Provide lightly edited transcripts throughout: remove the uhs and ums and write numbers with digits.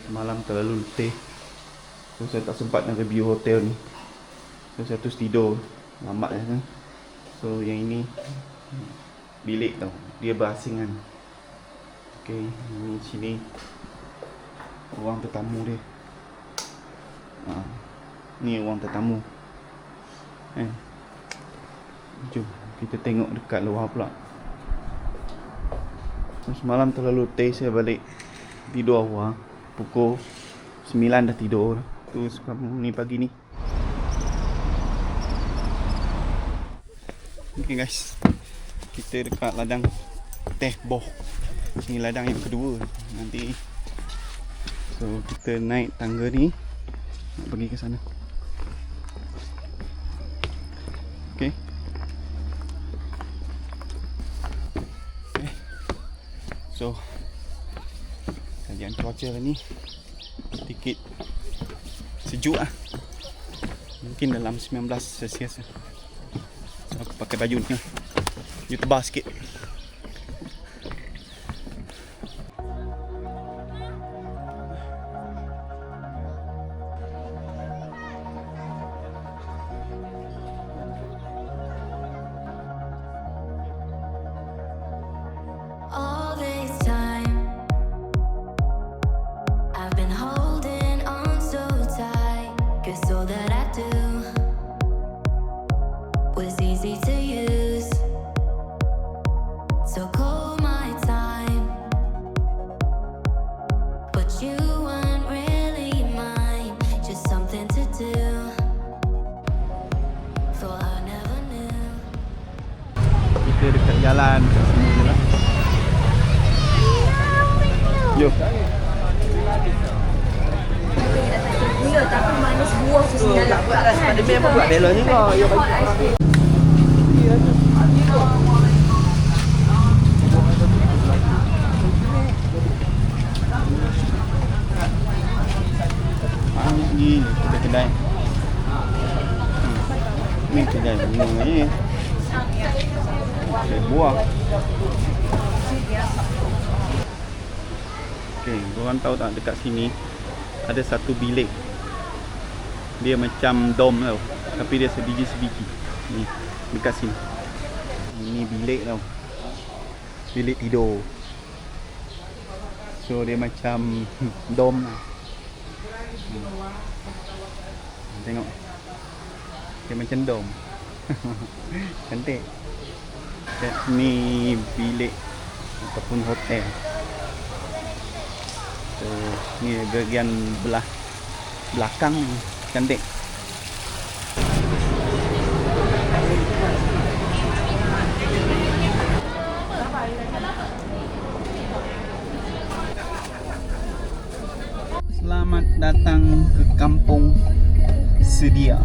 semalam terlalu letih, so saya tak sempat nak review hotel ni. So saya terus tidur lambat kan. So yang ini bilik tau, dia berasingan. Okay, ini sini ruang tetamu dia. Ni ruang tetamu. Jom kita tengok dekat luar pula. Semalam terlalu letih, saya balik tidur awal. Pukul 9 dah tidur. Terus ni pagi ni. Okay guys, kita dekat ladang teh boh. Ini ladang yang kedua nanti. So kita naik tangga ni nak pergi ke sana. Okay. So kajian cuaca ni sedikit sejuk lah. Mungkin dalam 19 Celsius lah. So aku pakai baju ni, dia tebal sikit. Kita dekat jalan kat sini je lah. Jom. Gula tapi manis buah tu sini dalam. Ada memang buat belanya kau. Ya bagi. Ni kedai. Ni kedai bunga ni. Buah. Okay, korang tahu tak dekat sini ada satu bilik. Dia macam dom tau, tapi dia sebiji-sebiji. Ni dekat sini. Ini bilik tau. Bilik tidur. So dia macam dom lah. Tengok. Dia macam dom. Cantik. Ni bilik ataupun hotel. So ni bahagian belakang cantik. Selamat datang ke Kampung Sedia.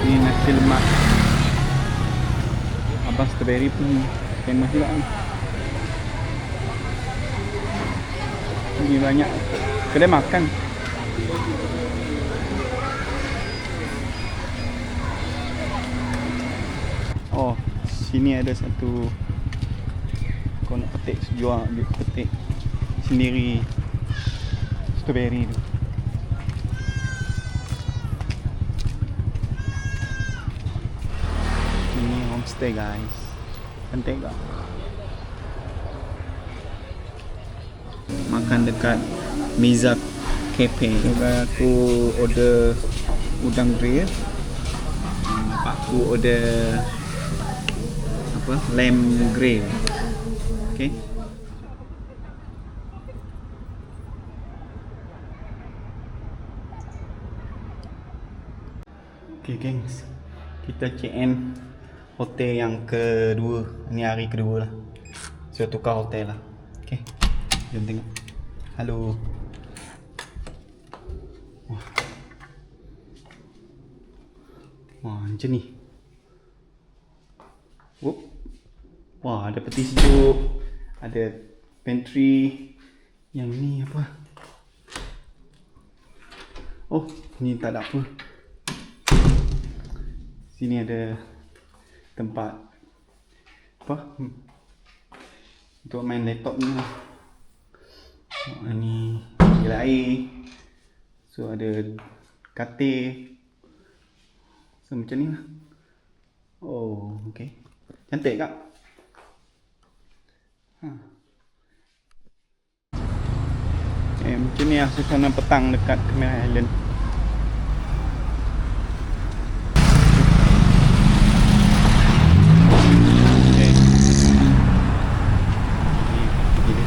Ni nasi lemak Abang Strawberry pun famous juga ni. Ini banyak kedai makan. Oh, sini ada satu. Kau nak petik, jual petik sendiri strawberry tu. Homestay guys, cantik tak? Makan dekat Miza Cafe. Aku order udang grill. Pak aku order apa? Lamb grill. Okay. Okay gengs, kita check in hotel yang kedua. Ni hari kedua lah. Saya tukar hotel lah. Okay, jom tengok. Halo. macam ni. Whoop. Wah, ada peti sejuk. Ada pantry. Yang ni apa? Oh, ni tak ada apa. Sini ada tempat apa? Untuk main laptop ni lah. Ni gila air. So ada katil. So macam ni lah. Oh, okay. Cantik tak? Macam ni lah suasana petang dekat Cameron Highland. Okay. Ni dia.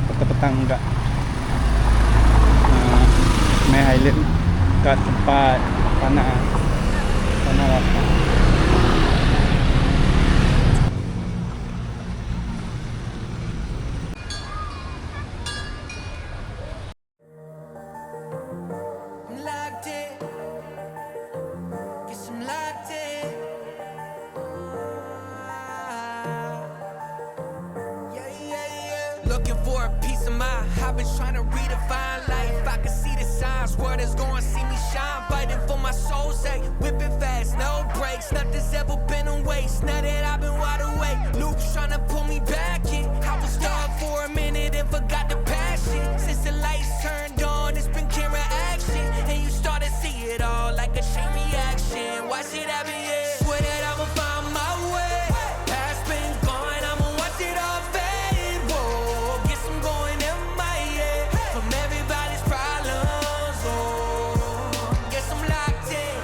Petang-petang kat Cameron Highland, kat tempat tanah lapang. Looking for a piece of mind. I've been trying to redefine life. I can see the signs. Word is going to see me shine. Fighting for my soul's sake. Whipping fast, no brakes. Nothing's ever been a waste. Now that I've been wide awake, Luke's trying to pull me back in. I was stuck for a minute and forgot the passion. Since the lights turned on, it's been camera action. And you start to see it all like a chain reaction. Watch it happen, yeah. Swear that I'ma find my way. Past been gone, I'ma watch it all fade. Whoa, guess I'm going MIA from everybody's problems. Oh, guess I'm locked in,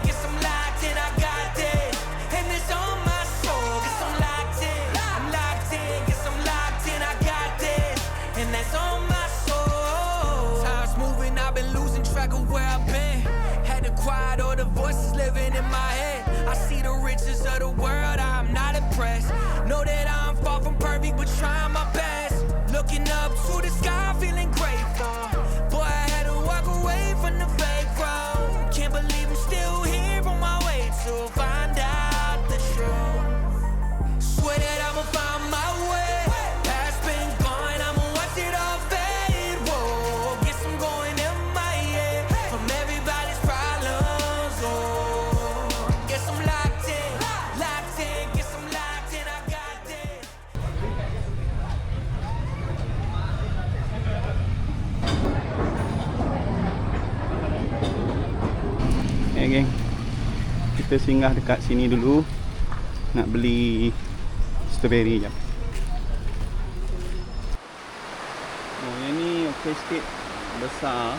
guess I'm locked in. I got this, and it's on my soul. Guess I'm locked in, guess I'm locked in. I got this, and that's on my soul. Time's moving, I've been losing track of where I've been. Had to quiet all the voices living in my head. I see the riches of the world, I'm not impressed. Know that I'm far from perfect, but trying my best. Looking up to the sky, feeling grateful. Boy, I had to walk away from the fake road. Can't believe I'm still here on my way to find out the truth. Swear that I'ma find my way. Past been gone, I'ma watch it all fade. Whoa, guess I'm going MIA from everybody's problems. Oh, guess I'm locked in, guess I'm locked in. I got this. Geng, kita singgah dekat sini dulu. Nak beli strawberry jap. Oh, yang ni okey sikit, besar.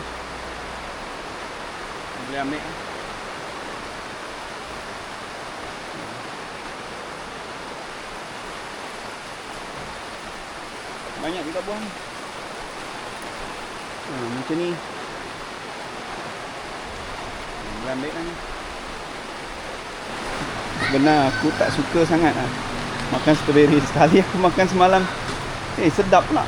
Boleh ambil lah. Banyak juga buah ni. Macam ni. Boleh ambil lah ni. Sebenarnya aku tak suka sangat lah makan strawberry. Sekali aku makan semalam, sedap pula.